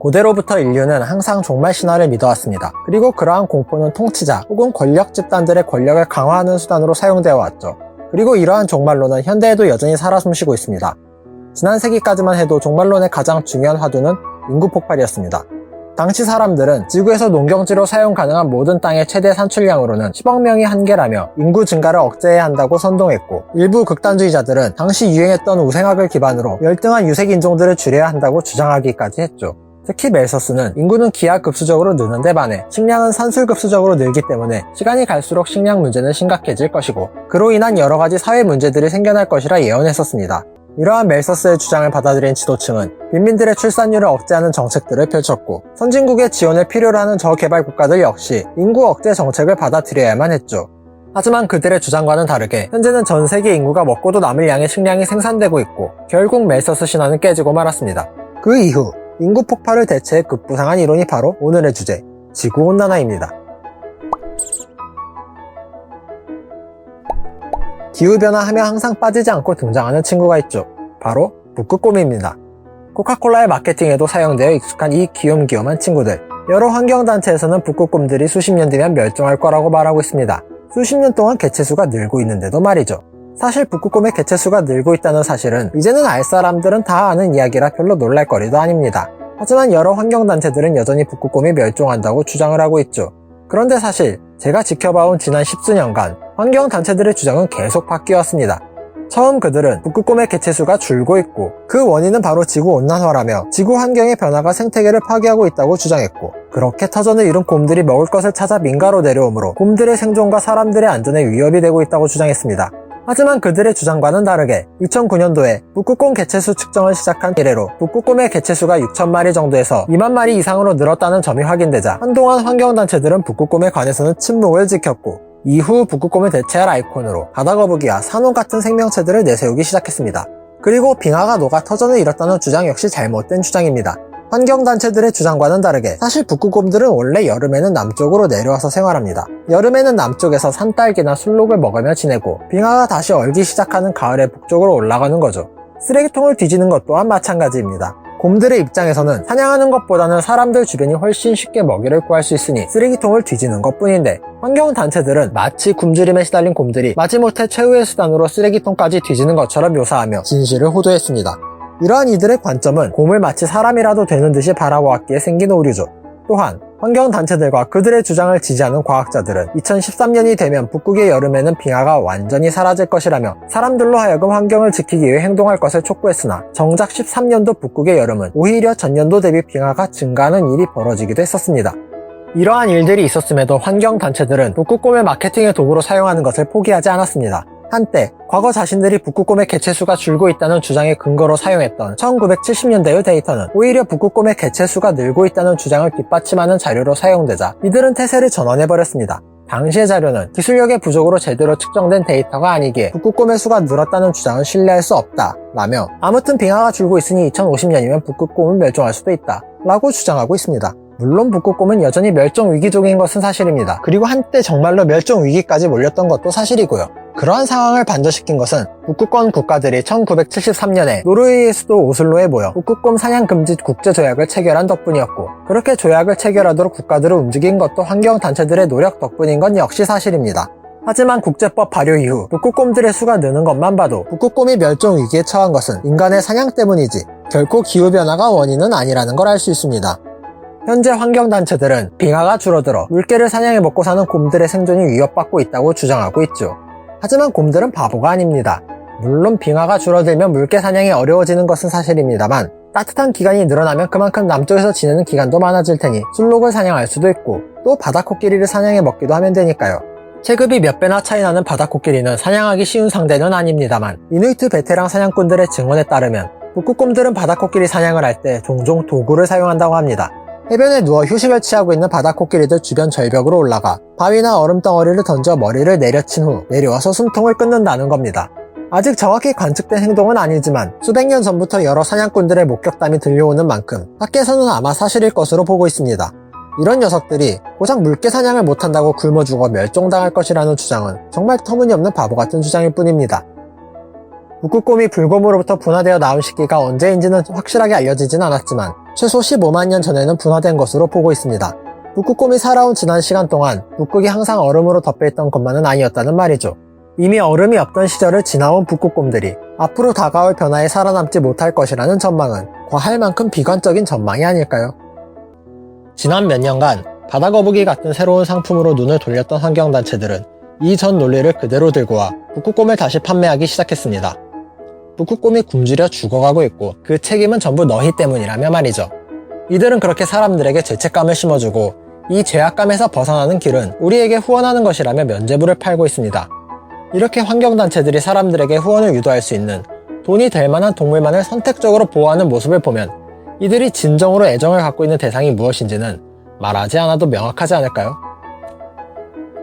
고대로부터 인류는 항상 종말 신화를 믿어왔습니다. 그리고 그러한 공포는 통치자 혹은 권력 집단들의 권력을 강화하는 수단으로 사용되어 왔죠. 그리고 이러한 종말론은 현대에도 여전히 살아 숨쉬고 있습니다. 지난 세기까지만 해도 종말론의 가장 중요한 화두는 인구 폭발이었습니다. 당시 사람들은 지구에서 농경지로 사용 가능한 모든 땅의 최대 산출량으로는 10억 명이 한계라며 인구 증가를 억제해야 한다고 선동했고, 일부 극단주의자들은 당시 유행했던 우생학을 기반으로 열등한 유색 인종들을 줄여야 한다고 주장하기까지 했죠. 특히 멜서스는 인구는 기하급수적으로 느는 데 반해 식량은 산술급수적으로 늘기 때문에 시간이 갈수록 식량 문제는 심각해질 것이고, 그로 인한 여러가지 사회 문제들이 생겨날 것이라 예언했었습니다. 이러한 멜서스의 주장을 받아들인 지도층은 빈민들의 출산율을 억제하는 정책들을 펼쳤고, 선진국의 지원을 필요로 하는 저개발 국가들 역시 인구 억제 정책을 받아들여야만 했죠. 하지만 그들의 주장과는 다르게 현재는 전 세계 인구가 먹고도 남을 양의 식량이 생산되고 있고, 결국 멜서스 신화는 깨지고 말았습니다. 그 이후 인구 폭발을 대체해 급부상한 이론이 바로 오늘의 주제, 지구온난화입니다. 기후변화하며 항상 빠지지 않고 등장하는 친구가 있죠. 바로 북극곰입니다. 코카콜라의 마케팅에도 사용되어 익숙한 이 귀염귀염한 친구들. 여러 환경단체에서는 북극곰들이 수십 년 뒤면 멸종할 거라고 말하고 있습니다. 수십 년 동안 개체수가 늘고 있는데도 말이죠. 사실 북극곰의 개체수가 늘고 있다는 사실은 이제는 알 사람들은 다 아는 이야기라 별로 놀랄거리도 아닙니다. 하지만 여러 환경단체들은 여전히 북극곰이 멸종한다고 주장을 하고 있죠. 그런데 사실 제가 지켜봐온 지난 십수년간 환경단체들의 주장은 계속 바뀌었습니다. 처음 그들은 북극곰의 개체수가 줄고 있고, 그 원인은 바로 지구온난화라며 지구 환경의 변화가 생태계를 파괴하고 있다고 주장했고, 그렇게 터전을 잃은 곰들이 먹을 것을 찾아 민가로 내려오므로 곰들의 생존과 사람들의 안전에 위협이 되고 있다고 주장했습니다. 하지만 그들의 주장과는 다르게 2009년도에 북극곰 개체수 측정을 시작한 이래로 북극곰의 개체수가 6,000마리 정도에서 2만 마리 이상으로 늘었다는 점이 확인되자 한동안 환경단체들은 북극곰에 관해서는 침묵을 지켰고, 이후 북극곰을 대체할 아이콘으로 바다거북이와 산호 같은 생명체들을 내세우기 시작했습니다. 그리고 빙하가 녹아 터전을 잃었다는 주장 역시 잘못된 주장입니다. 환경단체들의 주장과는 다르게 사실 북극곰들은 원래 여름에는 남쪽으로 내려와서 생활합니다. 여름에는 남쪽에서 산딸기나 술록을 먹으며 지내고, 빙하가 다시 얼기 시작하는 가을에 북쪽으로 올라가는 거죠. 쓰레기통을 뒤지는 것 또한 마찬가지입니다. 곰들의 입장에서는 사냥하는 것보다는 사람들 주변이 훨씬 쉽게 먹이를 구할 수 있으니 쓰레기통을 뒤지는 것뿐인데, 환경단체들은 마치 굶주림에 시달린 곰들이 마지못해 최후의 수단으로 쓰레기통까지 뒤지는 것처럼 묘사하며 진실을 호도했습니다. 이러한 이들의 관점은 곰을 마치 사람이라도 되는 듯이 바라보았기에 생긴 오류죠. 또한 환경단체들과 그들의 주장을 지지하는 과학자들은 2013년이 되면 북극의 여름에는 빙하가 완전히 사라질 것이라며 사람들로 하여금 환경을 지키기 위해 행동할 것을 촉구했으나, 정작 13년도 북극의 여름은 오히려 전년도 대비 빙하가 증가하는 일이 벌어지기도 했었습니다. 이러한 일들이 있었음에도 환경단체들은 북극곰을 마케팅의 도구로 사용하는 것을 포기하지 않았습니다. 한때 과거 자신들이 북극곰의 개체수가 줄고 있다는 주장의 근거로 사용했던 1970년대의 데이터는 오히려 북극곰의 개체수가 늘고 있다는 주장을 뒷받침하는 자료로 사용되자 이들은 태세를 전환해버렸습니다. 당시의 자료는 기술력의 부족으로 제대로 측정된 데이터가 아니기에 북극곰의 수가 늘었다는 주장은 신뢰할 수 없다 라며, 아무튼 빙하가 줄고 있으니 2050년이면 북극곰은 멸종할 수도 있다 라고 주장하고 있습니다. 물론 북극곰은 여전히 멸종 위기종인 것은 사실입니다. 그리고 한때 정말로 멸종 위기까지 몰렸던 것도 사실이고요. 그러한 상황을 반전시킨 것은 북극권 국가들이 1973년에 노르웨이의 수도 오슬로에 모여 북극곰 사냥 금지 국제조약을 체결한 덕분이었고, 그렇게 조약을 체결하도록 국가들을 움직인 것도 환경단체들의 노력 덕분인 건 역시 사실입니다. 하지만 국제법 발효 이후 북극곰들의 수가 느는 것만 봐도 북극곰이 멸종 위기에 처한 것은 인간의 사냥 때문이지 결코 기후변화가 원인은 아니라는 걸 알 수 있습니다. 현재 환경단체들은 빙하가 줄어들어 물개를 사냥해 먹고 사는 곰들의 생존이 위협받고 있다고 주장하고 있죠. 하지만 곰들은 바보가 아닙니다. 물론 빙하가 줄어들면 물개 사냥이 어려워지는 것은 사실입니다만, 따뜻한 기간이 늘어나면 그만큼 남쪽에서 지내는 기간도 많아질 테니 술록을 사냥할 수도 있고, 또 바다코끼리를 사냥해 먹기도 하면 되니까요. 체급이 몇 배나 차이 나는 바다코끼리는 사냥하기 쉬운 상대는 아닙니다만, 이누이트 베테랑 사냥꾼들의 증언에 따르면 북극곰들은 바다코끼리 사냥을 할 때 종종 도구를 사용한다고 합니다. 해변에 누워 휴식을 취하고 있는 바다코끼리들 주변 절벽으로 올라가 바위나 얼음덩어리를 던져 머리를 내려친 후 내려와서 숨통을 끊는다는 겁니다. 아직 정확히 관측된 행동은 아니지만 수백 년 전부터 여러 사냥꾼들의 목격담이 들려오는 만큼 밖에서는 아마 사실일 것으로 보고 있습니다. 이런 녀석들이 고작 물개 사냥을 못한다고 굶어 죽어 멸종당할 것이라는 주장은 정말 터무니없는 바보 같은 주장일 뿐입니다. 북극곰이 불곰으로부터 분화되어 나온 시기가 언제인지는 확실하게 알려지진 않았지만 최소 15만 년 전에는 분화된 것으로 보고 있습니다. 북극곰이 살아온 지난 시간 동안 북극이 항상 얼음으로 덮여있던 것만은 아니었다는 말이죠. 이미 얼음이 없던 시절을 지나온 북극곰들이 앞으로 다가올 변화에 살아남지 못할 것이라는 전망은 과할 만큼 비관적인 전망이 아닐까요? 지난 몇 년간 바다거북이 같은 새로운 상품으로 눈을 돌렸던 환경단체들은 이전 논리를 그대로 들고 와 북극곰을 다시 판매하기 시작했습니다. 북극곰이 굶주려 죽어가고 있고 그 책임은 전부 너희 때문이라며 말이죠. 이들은 그렇게 사람들에게 죄책감을 심어주고 이 죄악감에서 벗어나는 길은 우리에게 후원하는 것이라며 면죄부를 팔고 있습니다. 이렇게 환경단체들이 사람들에게 후원을 유도할 수 있는 돈이 될 만한 동물만을 선택적으로 보호하는 모습을 보면 이들이 진정으로 애정을 갖고 있는 대상이 무엇인지는 말하지 않아도 명확하지 않을까요?